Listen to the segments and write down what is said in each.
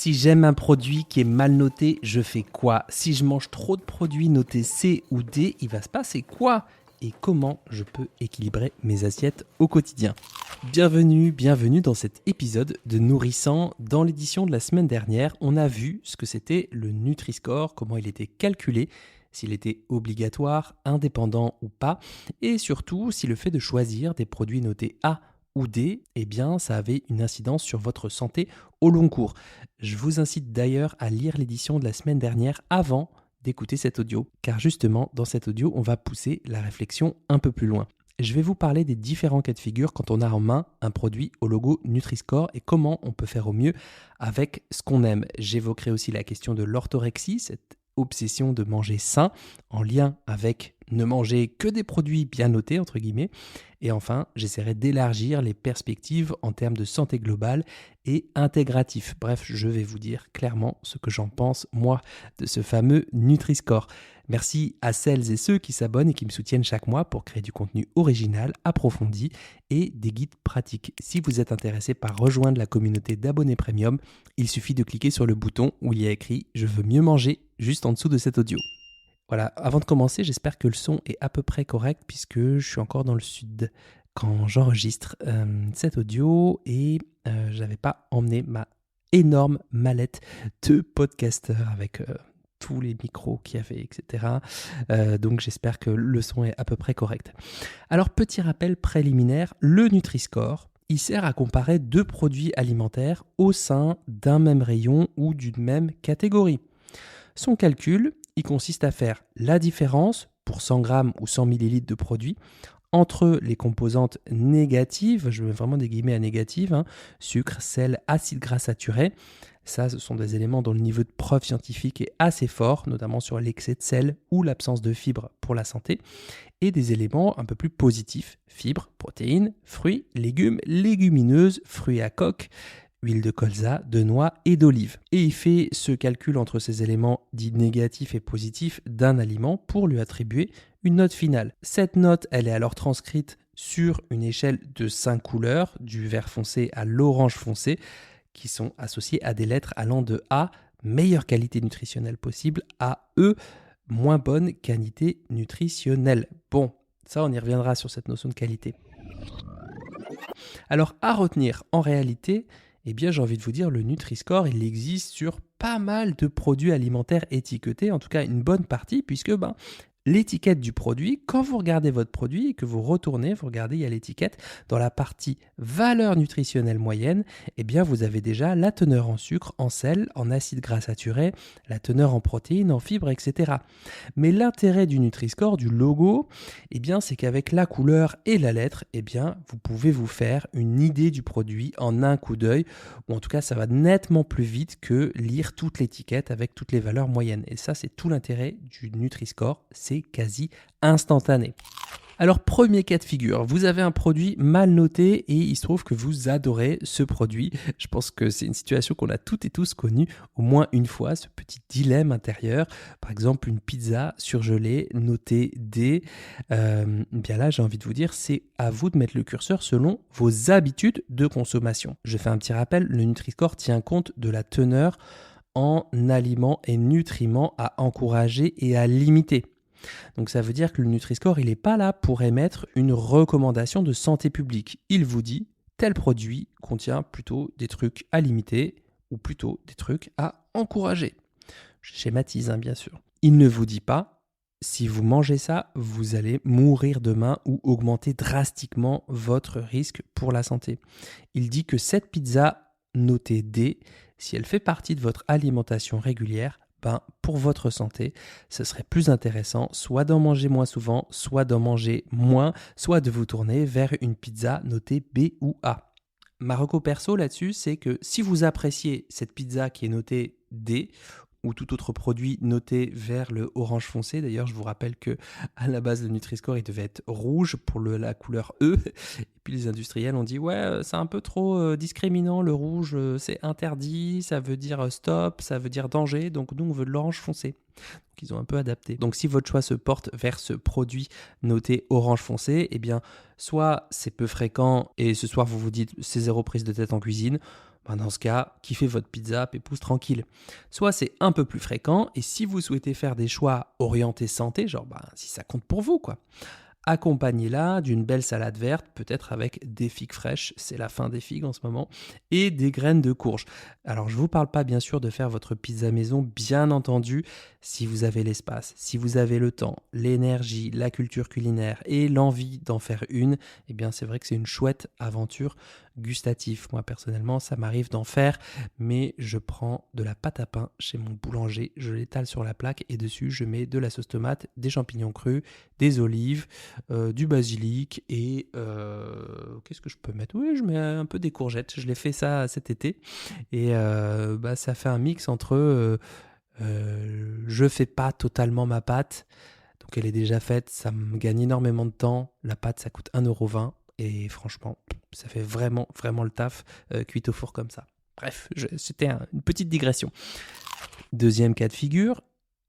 Si j'aime un produit qui est mal noté, je fais quoi? Si je mange trop de produits notés C ou D, il va se passer quoi? Et comment je peux équilibrer mes assiettes au quotidien? Bienvenue dans cet épisode de Nourrissant. Dans l'édition de la semaine dernière, on a vu ce que c'était le Nutri-Score, comment il était calculé, s'il était obligatoire, indépendant ou pas, et surtout si le fait de choisir des produits notés A ou D, eh bien, ça avait une incidence sur votre santé au long cours. Je vous incite d'ailleurs à lire l'édition de la semaine dernière avant d'écouter cet audio, car justement, dans cet audio, on va pousser la réflexion un peu plus loin. Je vais vous parler des différents cas de figure quand on a en main un produit au logo Nutri-Score et comment on peut faire au mieux avec ce qu'on aime. J'évoquerai aussi la question de l'orthorexie, cette obsession de manger sain en lien avec ne manger que des produits bien notés, entre guillemets. Et enfin, j'essaierai d'élargir les perspectives en termes de santé globale et intégratif. Bref, je vais vous dire clairement ce que j'en pense, moi, de ce fameux Nutri-Score. Merci à celles et ceux qui s'abonnent et qui me soutiennent chaque mois pour créer du contenu original, approfondi et des guides pratiques. Si vous êtes intéressé par rejoindre la communauté d'abonnés premium, il suffit de cliquer sur le bouton où il y a écrit « Je veux mieux manger » juste en dessous de cet audio. Voilà, avant de commencer, j'espère que le son est à peu près correct puisque je suis encore dans le sud quand j'enregistre cet audio et je n'avais pas emmené ma énorme mallette de podcasteur avec tous les micros qu'il y avait, etc. Donc j'espère que le son est à peu près correct. Alors petit rappel préliminaire, le Nutri-Score, il sert à comparer deux produits alimentaires au sein d'un même rayon ou d'une même catégorie. Son calcul, il consiste à faire la différence pour 100 grammes ou 100 millilitres de produit entre les composantes négatives, je mets vraiment des guillemets à négatives, sucre, sel, acides gras saturés. Ça, ce sont des éléments dont le niveau de preuve scientifique est assez fort, notamment sur l'excès de sel ou l'absence de fibres pour la santé, et des éléments un peu plus positifs, fibres, protéines, fruits, légumes, légumineuses, fruits à coque, huile de colza, de noix et d'olive. Et il fait ce calcul entre ces éléments dits négatifs et positifs d'un aliment pour lui attribuer une note finale. Cette note, elle est alors transcrite sur une échelle de 5 couleurs, du vert foncé à l'orange foncé, qui sont associées à des lettres allant de A, meilleure qualité nutritionnelle possible, à E, moins bonne qualité nutritionnelle. Bon, ça on y reviendra sur cette notion de qualité. Alors à retenir, en réalité, eh bien, j'ai envie de vous dire, le Nutri-Score, il existe sur pas mal de produits alimentaires étiquetés, en tout cas une bonne partie, puisque l'étiquette du produit, quand vous regardez votre produit et que vous retournez, vous regardez, il y a l'étiquette, dans la partie valeur nutritionnelle moyenne, eh bien, vous avez déjà la teneur en sucre, en sel, en acides gras saturés, la teneur en protéines, en fibres, etc. Mais l'intérêt du Nutri-Score, du logo, eh bien, c'est qu'avec la couleur et la lettre, eh bien, vous pouvez vous faire une idée du produit en un coup d'œil, ou en tout cas, ça va nettement plus vite que lire toute l'étiquette avec toutes les valeurs moyennes. Et ça, c'est tout l'intérêt du Nutri-Score, c'est quasi instantané. Alors, premier cas de figure, vous avez un produit mal noté et il se trouve que vous adorez ce produit. Je pense que c'est une situation qu'on a toutes et tous connue au moins une fois, ce petit dilemme intérieur. Par exemple, une pizza surgelée notée D. Bien là, j'ai envie de vous dire, c'est à vous de mettre le curseur selon vos habitudes de consommation. Je fais un petit rappel, le Nutri-Score tient compte de la teneur en aliments et nutriments à encourager et à limiter. Donc ça veut dire que le Nutri-Score, il n'est pas là pour émettre une recommandation de santé publique. Il vous dit, tel produit contient plutôt des trucs à limiter ou plutôt des trucs à encourager. Je schématise, bien sûr. Il ne vous dit pas, si vous mangez ça, vous allez mourir demain ou augmenter drastiquement votre risque pour la santé. Il dit que cette pizza notée D, si elle fait partie de votre alimentation régulière, pour votre santé, ce serait plus intéressant soit d'en manger moins souvent, soit d'en manger moins, soit de vous tourner vers une pizza notée B ou A. Ma reco perso là-dessus, c'est que si vous appréciez cette pizza qui est notée D, ou tout autre produit noté vers le orange foncé. D'ailleurs, je vous rappelle que à la base, le Nutri-Score, il devait être rouge pour la couleur E. Et puis les industriels ont dit, ouais, c'est un peu trop discriminant, le rouge, c'est interdit, ça veut dire stop, ça veut dire danger, donc nous, on veut de l'orange foncé. Donc, ils ont un peu adapté. Donc, si votre choix se porte vers ce produit noté orange foncé, eh bien, soit c'est peu fréquent et ce soir, vous vous dites, c'est zéro prise de tête en cuisine, Dans ce cas, kiffez votre pizza, pépouze tranquille. Soit c'est un peu plus fréquent, et si vous souhaitez faire des choix orientés santé, genre si ça compte pour vous, quoi. Accompagnez-la d'une belle salade verte, peut-être avec des figues fraîches, c'est la fin des figues en ce moment, et des graines de courge. Alors je ne vous parle pas bien sûr de faire votre pizza maison, bien entendu, si vous avez l'espace, si vous avez le temps, l'énergie, la culture culinaire et l'envie d'en faire une, eh bien c'est vrai que c'est une chouette aventure gustative. Moi personnellement, ça m'arrive d'en faire, mais je prends de la pâte à pain chez mon boulanger, je l'étale sur la plaque et dessus je mets de la sauce tomate, des champignons crus, des olives, du basilic et qu'est-ce que je peux mettre? Oui, je mets un peu des courgettes. Je l'ai fait ça cet été et ça fait un mix entre je fais pas totalement ma pâte, donc elle est déjà faite, ça me gagne énormément de temps. La pâte, ça coûte 1,20 € et franchement, ça fait vraiment, vraiment le taf cuite au four comme ça. Bref, c'était une petite digression. Deuxième cas de figure,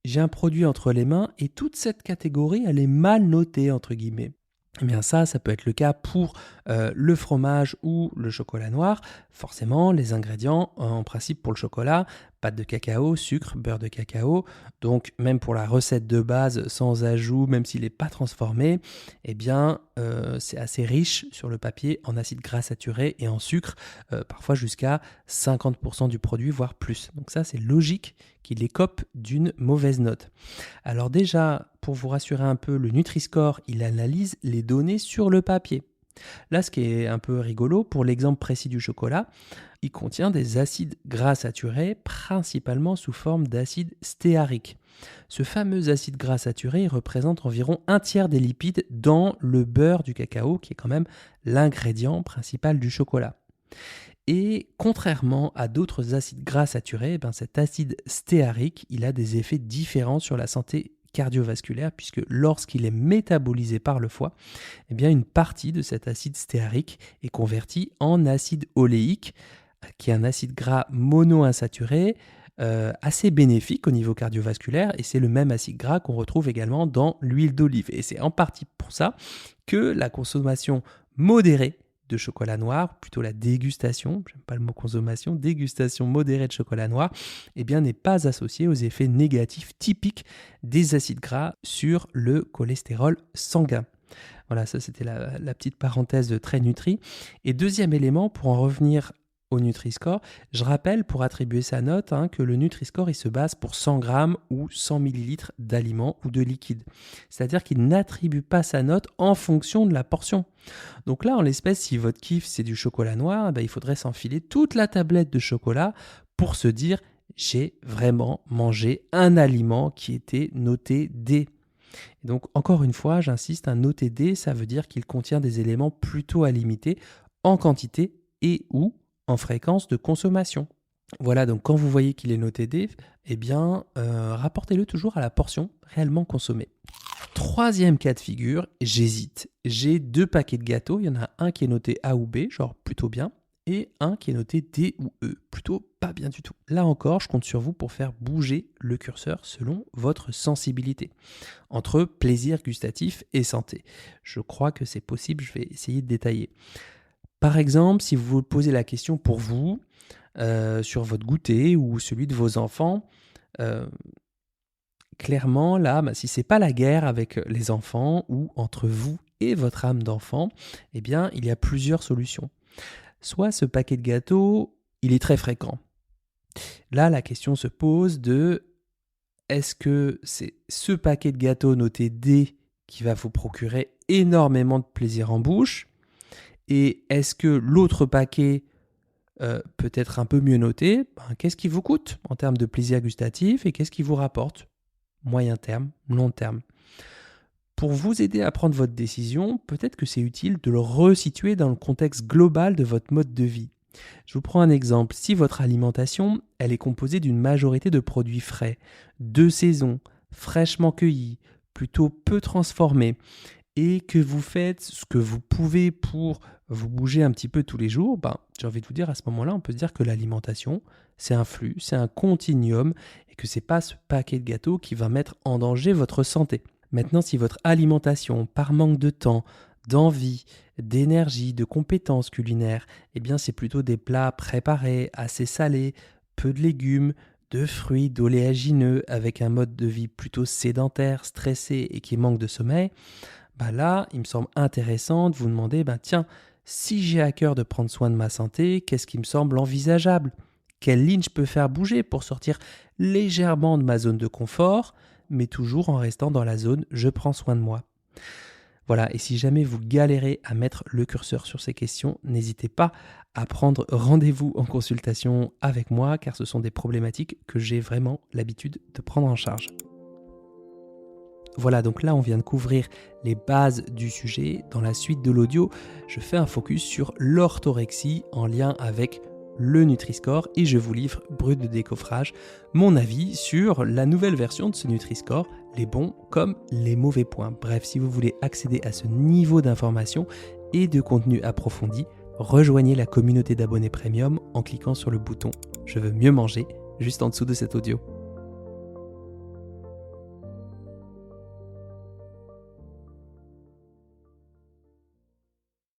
j'ai un produit entre les mains et toute cette catégorie, elle est mal notée, entre guillemets. Eh bien ça peut être le cas pour le fromage ou le chocolat noir. Forcément, les ingrédients, en principe pour le chocolat, pâte de cacao, sucre, beurre de cacao. Donc même pour la recette de base, sans ajout, même s'il n'est pas transformé, eh bien c'est assez riche sur le papier en acides gras saturés et en sucre, parfois jusqu'à 50% du produit, voire plus. Donc ça, c'est logique qu'il écope d'une mauvaise note. Alors déjà, pour vous rassurer un peu, le Nutri-Score, il analyse les données sur le papier. Là, ce qui est un peu rigolo, pour l'exemple précis du chocolat, il contient des acides gras saturés, principalement sous forme d'acide stéarique. Ce fameux acide gras saturé représente environ un tiers des lipides dans le beurre du cacao, qui est quand même l'ingrédient principal du chocolat. Et contrairement à d'autres acides gras saturés, cet acide stéarique, il a des effets différents sur la santé cardiovasculaire, puisque lorsqu'il est métabolisé par le foie, eh bien une partie de cet acide stéarique est convertie en acide oléique, qui est un acide gras monoinsaturé, assez bénéfique au niveau cardiovasculaire, et c'est le même acide gras qu'on retrouve également dans l'huile d'olive. Et c'est en partie pour ça que la consommation modérée de chocolat noir, plutôt la dégustation, j'aime pas le mot consommation, dégustation modérée de chocolat noir, eh bien n'est pas associée aux effets négatifs typiques des acides gras sur le cholestérol sanguin. Voilà, ça c'était la petite parenthèse très nutri. Et deuxième élément, pour en revenir au Nutri-Score, je rappelle pour attribuer sa note que le Nutri-Score il se base pour 100 grammes ou 100 millilitres d'aliments ou de liquide. C'est-à-dire qu'il n'attribue pas sa note en fonction de la portion. Donc là, en l'espèce, si votre kiff c'est du chocolat noir, il faudrait s'enfiler toute la tablette de chocolat pour se dire j'ai vraiment mangé un aliment qui était noté D. Et donc encore une fois, j'insiste, un noté D, ça veut dire qu'il contient des éléments plutôt à limiter en quantité et ou en fréquence de consommation. Voilà, donc quand vous voyez qu'il est noté D, eh bien, rapportez-le toujours à la portion réellement consommée. Troisième cas de figure, j'hésite. J'ai 2 paquets de gâteaux, il y en a un qui est noté A ou B, genre plutôt bien, et un qui est noté D ou E, plutôt pas bien du tout. Là encore, je compte sur vous pour faire bouger le curseur selon votre sensibilité, entre plaisir gustatif et santé. Je crois que c'est possible, je vais essayer de détailler. Par exemple, si vous vous posez la question pour vous, sur votre goûter ou celui de vos enfants, clairement, là, si ce n'est pas la guerre avec les enfants ou entre vous et votre âme d'enfant, eh bien, il y a plusieurs solutions. Soit ce paquet de gâteaux, il est très fréquent. Là, la question se pose de est-ce que c'est ce paquet de gâteaux noté D qui va vous procurer énormément de plaisir en bouche? Et est-ce que l'autre paquet peut être un peu mieux noté? Qu'est-ce qui vous coûte en termes de plaisir gustatif et qu'est-ce qui vous rapporte? Moyen terme, long terme. Pour vous aider à prendre votre décision, peut-être que c'est utile de le resituer dans le contexte global de votre mode de vie. Je vous prends un exemple. Si votre alimentation, elle est composée d'une majorité de produits frais, de saison, fraîchement cueillis, plutôt peu transformés, et que vous faites ce que vous pouvez pour vous bouger un petit peu tous les jours, j'ai envie de vous dire, à ce moment-là, on peut se dire que l'alimentation, c'est un flux, c'est un continuum, et que ce n'est pas ce paquet de gâteaux qui va mettre en danger votre santé. Maintenant, si votre alimentation, par manque de temps, d'envie, d'énergie, de compétences culinaires, eh bien c'est plutôt des plats préparés, assez salés, peu de légumes, de fruits, d'oléagineux, avec un mode de vie plutôt sédentaire, stressé et qui manque de sommeil, bah là, il me semble intéressant de vous demander, tiens, si j'ai à cœur de prendre soin de ma santé, qu'est-ce qui me semble envisageable? Quelle ligne je peux faire bouger pour sortir légèrement de ma zone de confort, mais toujours en restant dans la zone je prends soin de moi. Voilà, et si jamais vous galérez à mettre le curseur sur ces questions, n'hésitez pas à prendre rendez-vous en consultation avec moi, car ce sont des problématiques que j'ai vraiment l'habitude de prendre en charge. Voilà, donc là on vient de couvrir les bases du sujet. Dans la suite de l'audio, je fais un focus sur l'orthorexie en lien avec le Nutri-Score et je vous livre, brut de décoffrage, mon avis sur la nouvelle version de ce Nutri-Score, les bons comme les mauvais points. Bref, si vous voulez accéder à ce niveau d'information et de contenu approfondi, rejoignez la communauté d'abonnés premium en cliquant sur le bouton « Je veux mieux manger » juste en dessous de cet audio.